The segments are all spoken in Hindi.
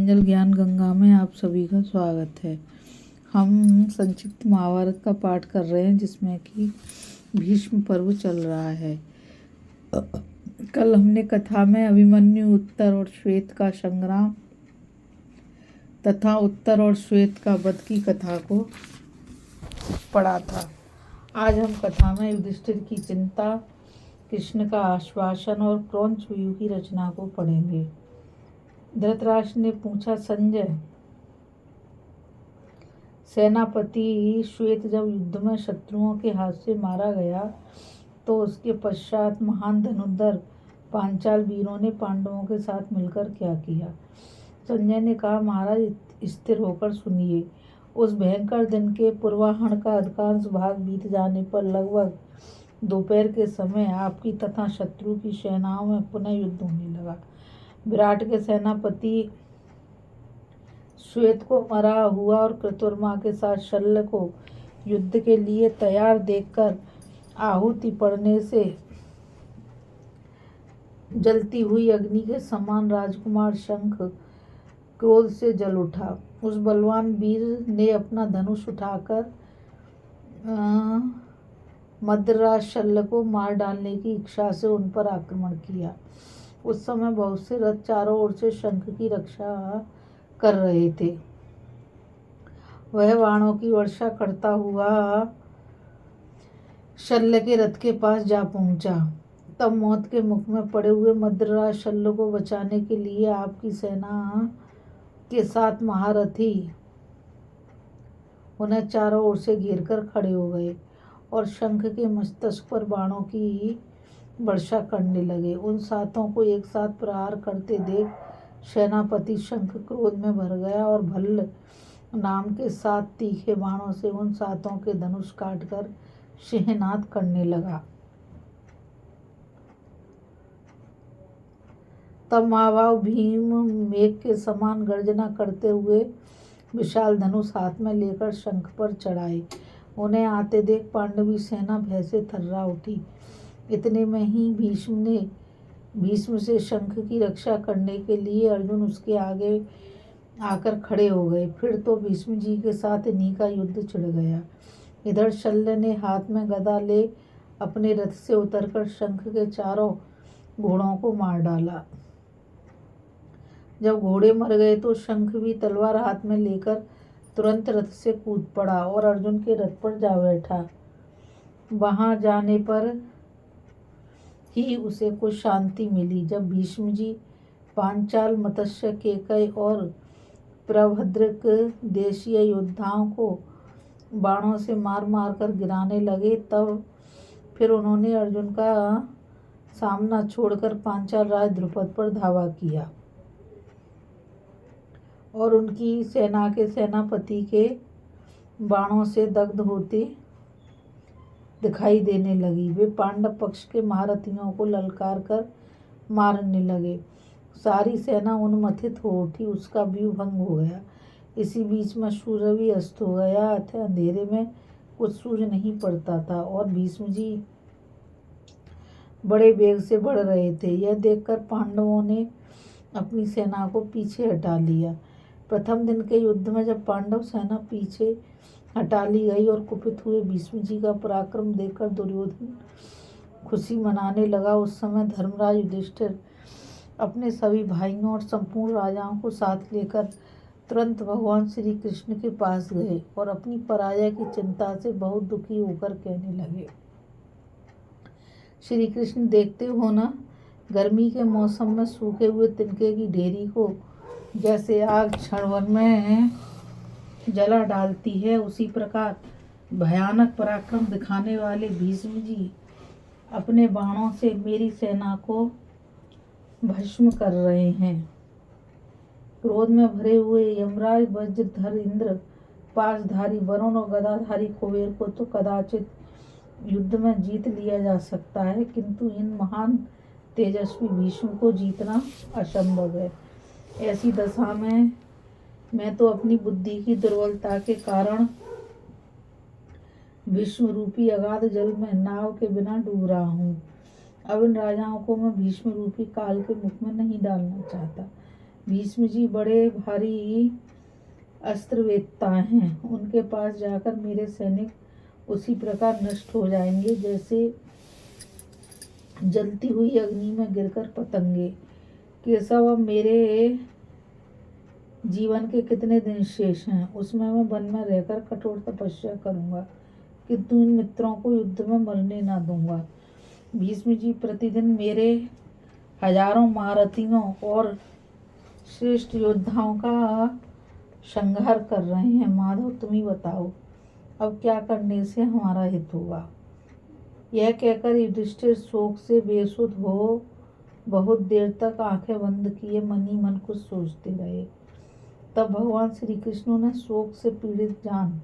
जल ज्ञान गंगा में आप सभी का स्वागत है। हम संक्षिप्त महाभारत का पाठ कर रहे हैं जिसमें कि भीष्म पर्व चल रहा है। कल हमने कथा में अभिमन्यु उत्तर और श्वेत का संग्राम तथा उत्तर और श्वेत का वध की कथा को पढ़ा था। आज हम कथा में युधिष्ठिर की चिंता, कृष्ण का आश्वासन और क्रौंच व्यूह की रचना को पढ़ेंगे। धृतराष्ट्र ने पूछा, संजय, सेनापति श्वेत जब युद्ध में शत्रुओं के हाथ से मारा गया तो उसके पश्चात महान धनुर्धर पांचाल वीरों ने पांडवों के साथ मिलकर क्या किया? संजय ने कहा, महाराज, स्थिर होकर सुनिए। उस भयंकर दिन के पूर्वाह्न का अधिकांश भाग बीत जाने पर लगभग दोपहर के समय आपकी तथा शत्रु की सेनाओं में पुनः युद्ध होने लगा। विराट के सेनापति श्वेत को मरा हुआ और कृतवर्मा के साथ शल्य को युद्ध के लिए तैयार देखकर आहुति पड़ने से जलती हुई अग्नि के समान राजकुमार शंख क्रोध से जल उठा। उस बलवान वीर ने अपना धनुष उठाकर मद्रराज शल्य को मार डालने की इच्छा से उन पर आक्रमण किया। उस समय बहुत से रथ चारों ओर से शंख की रक्षा कर रहे थे। वह बाणों की वर्षा करता हुआ शल्य के रथ के पास जा पहुंचा। तब मौत के मुख में पड़े हुए मद्रराज शल्य को बचाने के लिए आपकी सेना के 7 महारथी उन्हें चारों ओर से घेर कर खड़े हो गए और शंख के मस्तक पर बाणों की वर्षा करने लगे। उन 7 को एक साथ प्रहार करते देख सेनापति शंख क्रोध में भर गया और भल्ल नाम के 7 तीखे बाणों से उन 7 के धनुष काटकर सिंहनाद करने लगा। तब महाभाव भीम मेघ के समान गर्जना करते हुए विशाल धनुष हाथ में लेकर शंख पर चढ़ाए। उन्हें आते देख पांडवी सेना भय से थर्रा उठी। इतने में ही भीष्म से शंख की रक्षा करने के लिए अर्जुन उसके आगे आकर खड़े हो गए। फिर तो भीष्म जी के साथ इन्हीं का युद्ध छिड़ गया। इधर शल्य ने हाथ में गदा ले अपने रथ से उतरकर शंख के चारों घोड़ों को मार डाला। जब घोड़े मर गए तो शंख भी तलवार हाथ में लेकर तुरंत रथ से कूद पड़ा और अर्जुन के रथ पर जा बैठा। वहां जाने पर ही उसे कुछ शांति मिली। जब भीष्म जी पांचाल, मत्स्य, केकय और प्रभद्रक देशीय योद्धाओं को बाणों से मार मार कर गिराने लगे, तब फिर उन्होंने अर्जुन का सामना छोड़कर पांचाल राज द्रुपद पर धावा किया और उनकी सेना के सेनापति के बाणों से दग्ध होते दिखाई देने लगी। वे पांडव पक्ष के महारथियों को ललकार कर मारने लगे। सारी सेना उन्मथित हो उठी, उसका व्यूह भंग हो गया। इसी बीच में सूर्य भी अस्त हो गया, अतः अंधेरे में कुछ सूझ नहीं पड़ता था और भीष्म जी बड़े वेग से बढ़ रहे थे। यह देखकर पांडवों ने अपनी सेना को पीछे हटा लिया। प्रथम दिन के युद्ध में जब पांडव सेना पीछे हटा ली गई और कुपित हुए भीष्म जी का पराक्रम देखकर दुर्योधन खुशी मनाने लगा, उस समय धर्मराज युधिष्ठिर अपने सभी भाइयों और संपूर्ण राजाओं को साथ लेकर तुरंत भगवान श्री कृष्ण के पास गए और अपनी पराजय की चिंता से बहुत दुखी होकर कहने लगे, श्री कृष्ण, देखते हो ना, गर्मी के मौसम में सूखे हुए तिनके की ढेरी को जैसे आग क्षण भर में जला डालती है, उसी प्रकार भयानक पराक्रम दिखाने वाले भीष्म जी अपने बाणों से मेरी सेना को भस्म कर रहे हैं। क्रोध में भरे हुए यमराज, वज्रधर इंद्र, पाशधारी वरुण और गदाधारी कुबेर को तो कदाचित युद्ध में जीत लिया जा सकता है, किंतु इन महान तेजस्वी भीष्म को जीतना असंभव है। ऐसी दशा में मैं तो अपनी बुद्धि की दुर्बलता के कारण विश्व रूपी अगाध जल में नाव के बिना डूब रहा हूँ। अब इन राजाओं को मैं भीष्म रूपी काल के मुख में नहीं डालना चाहता। भीष्म जी बड़े भारी अस्त्रवेत्ता हैं, उनके पास जाकर मेरे सैनिक उसी प्रकार नष्ट हो जाएंगे जैसे जलती हुई अग्नि में गिरकर पतंगे। केशव, अब मेरे जीवन के कितने दिन शेष हैं, उसमें मैं वन में रहकर कठोर तपस्या करूंगा, किंतु इन मित्रों को युद्ध में मरने ना दूंगा। भीष्म जी प्रतिदिन मेरे हजारों महारथियों और श्रेष्ठ योद्धाओं का संहार कर रहे हैं। माधव, तुम ही बताओ अब क्या करने से हमारा हित होगा। यह कहकर युधिष्ठिर शोक से बेसुध हो बहुत देर तक आंखें बंद किए मन ही मन कुछ सोचते रहे। तब भगवान श्री कृष्ण ने शोक से पीड़ित जान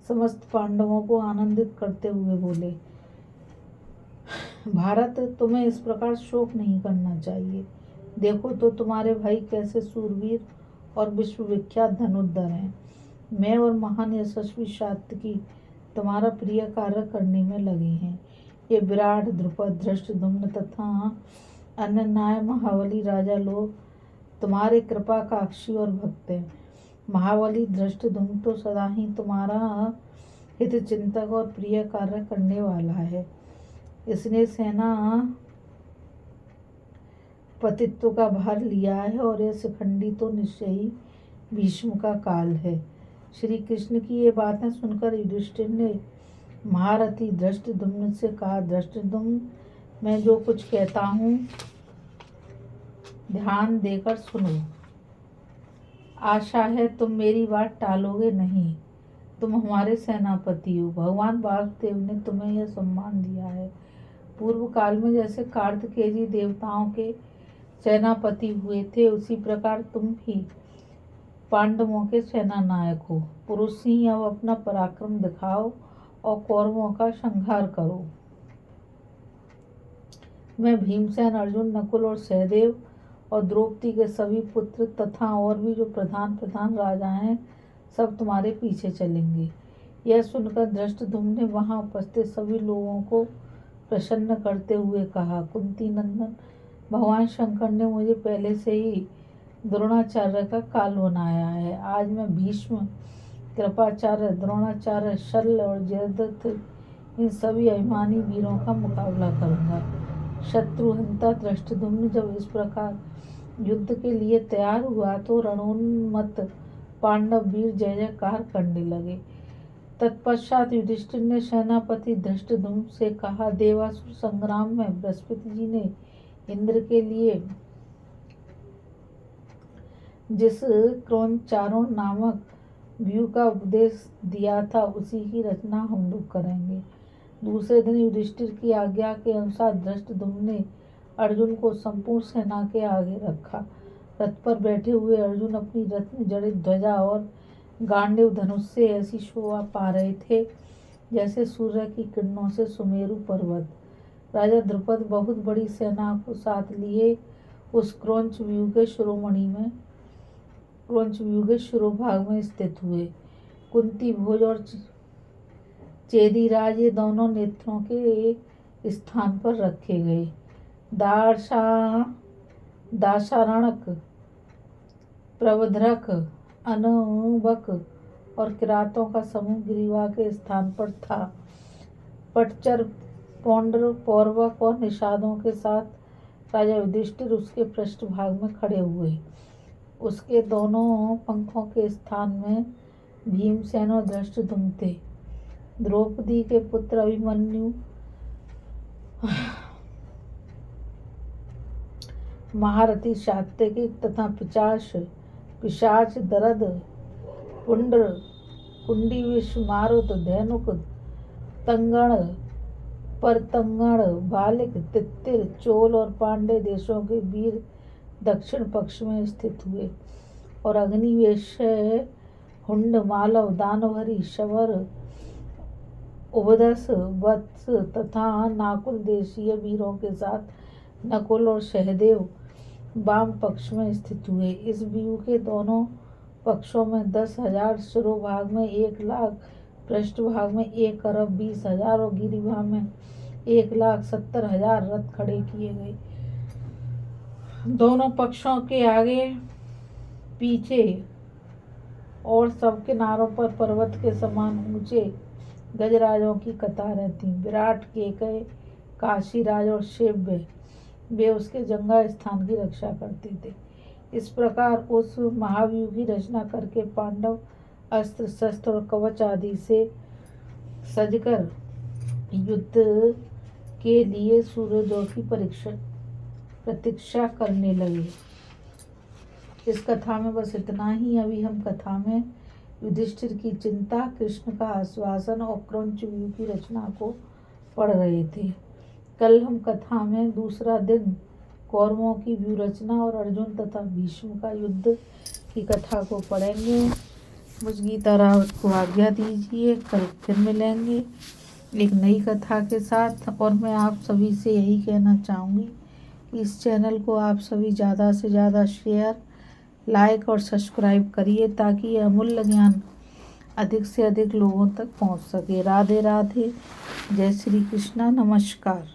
समस्त पांडवों को आनंदित करते हुए बोले, भारत, तुम्हें इस प्रकार शोक नहीं करना चाहिए। देखो तो तुम्हारे भाई कैसे सूरवीर और विश्व विख्यात धनुर्धर हैं। मैं और महान यशस्वी सात्यकी तुम्हारा प्रिय कार्य करने में लगे हैं। ये विराट, द्रुपद, धृष्टद्युम्न तथा अन्य नाय महाबली राजा लोग तुम्हारे कृपा काक्षी और भक्त हैं। महाबली धृष्टद्युम्न तो सदा ही तुम्हारा हित चिंतक और प्रिय कार्य करने वाला है। इसने सेना पतित्व का भार लिया है और यह शिखंडी तो निश्चय ही भीष्म का काल है। श्री कृष्ण की ये बातें सुनकर युधिष्ठिर ने महारथी धृष्टद्युम्न से कहा, धृष्टद्युम्न, मैं जो कुछ कहता हूँ ध्यान देकर सुनो। आशा है तुम मेरी बात टालोगे नहीं। तुम हमारे सेनापति हो। भगवान वासुदेव ने तुम्हें यह सम्मान दिया है। पूर्व काल में जैसे कार्तिकेय देवताओं के सेनापति हुए थे, उसी प्रकार तुम भी पांडवों के सेना नायक हो। पुरुष ही अब अपना पराक्रम दिखाओ और कौरवों का संहार करो। मैं भीमसेन, अर्जुन, नकुल और सहदेव और द्रौपदी के सभी पुत्र तथा और भी जो प्रधान प्रधान राजा हैं, सब तुम्हारे पीछे चलेंगे। यह सुनकर धृष्टद्युम्न ने वहां उपस्थित सभी लोगों को प्रसन्न करते हुए कहा, कुंती नंदन, भगवान शंकर ने मुझे पहले से ही द्रोणाचार्य का काल बनाया है। आज मैं भीष्म, कृपाचार्य, द्रोणाचार्य, शल्य और जयद्रथ, इन सभी अभिमानी वीरों का मुकाबला करूंगा। शत्रुहंता धृष्टद्युम्न जब इस प्रकार युद्ध के लिए तैयार हुआ तो रणोन्मत्त पांडव वीर जय जयकार करने लगे। तत्पश्चात युधिष्ठिर ने सेनापति धृष्टद्युम्न से कहा, देवासुर संग्राम में बृहस्पति जी ने इंद्र के लिए जिस क्रोंचारण नामक व्यू का उपदेश दिया था, उसी की रचना हम लोग करेंगे। दूसरे दिन युधिष्ठिर की आज्ञा के अनुसार धृष्टद्युम्न ने अर्जुन को संपूर्ण सेना के आगे रखा। रथ पर बैठे हुए अर्जुन अपनी रत्न जड़ित ध्वजा और गांडीव धनुष से ऐसी शोभा पा रहे थे जैसे सूर्य की किरणों से सुमेरु पर्वत। राजा द्रुपद बहुत बड़ी सेना को साथ लिए उस क्रौंच व्यू के शिरोभाग में स्थित हुए। कुंती, भोज और चेदीराज ये दोनों नेत्रों के स्थान पर रखे गए। दाशारणक, प्रबधरक, अनबक और किरातों का समूह ग्रीवा के स्थान पर था। पटचर, पौंड्र, पौरवक और निषादों के साथ राजा युधिष्ठिर उसके पृष्ठभाग में खड़े हुए। उसके दोनों पंखों के स्थान में भीमसेन और धृष्टद्युम्न थे। द्रौपदी के पुत्र अभिमन्यु, महारथी सात्यकी तथा पिशाच दरद, पुंड्र, कुंडीविष, मारुत, धैनुक, तंगण, परतंगण, बालिक, तित्तिर, चोल और पांडे देशों के वीर दक्षिण पक्ष में स्थित हुए और अग्निवेश, हुंड, मालव, दानवहरी, शबर, उभदस, वत्स तथा नाकुल देशीय वीरों के साथ नकुल और सहदेव वाम पक्ष में स्थित हुए। इस व्यू के दोनों पक्षों में 10,000 शिरोभाग में 1,00,000, पृष्ठभाग में 1,20,000 और गिरिभा में 1,70,000 रथ खड़े किए गए। दोनों पक्षों के आगे पीछे और सब किनारों पर पर्वत के समान ऊंचे गजराजों की कतारें थीं। विराट, केकय, काशीराज और शैव्य वे उसके जंगा स्थान की रक्षा करते थे। इस प्रकार उस महाव्यूह की रचना करके पांडव अस्त्र शस्त्र और कवच आदि से सजकर युद्ध के लिए सूर्योदय की प्रतीक्षा करने लगे। इस कथा में बस इतना ही। अभी हम कथा में युधिष्ठिर की चिंता, कृष्ण का आश्वासन और क्रौंच व्यूह की रचना को पढ़ रहे थे। कल हम कथा में दूसरा दिन कौरवों की व्यूह रचना और अर्जुन तथा भीष्म का युद्ध की कथा को पढ़ेंगे। मुझ गीता रावत को आज्ञा दीजिए। कल फिर मिलेंगे एक नई कथा के साथ। और मैं आप सभी से यही कहना चाहूँगी कि इस चैनल को आप सभी ज़्यादा से ज़्यादा शेयर, लाइक और सब्सक्राइब करिए ताकि यह अमूल्य ज्ञान अधिक से अधिक लोगों तक पहुंच सके। राधे राधे। जय श्री कृष्णा। नमस्कार।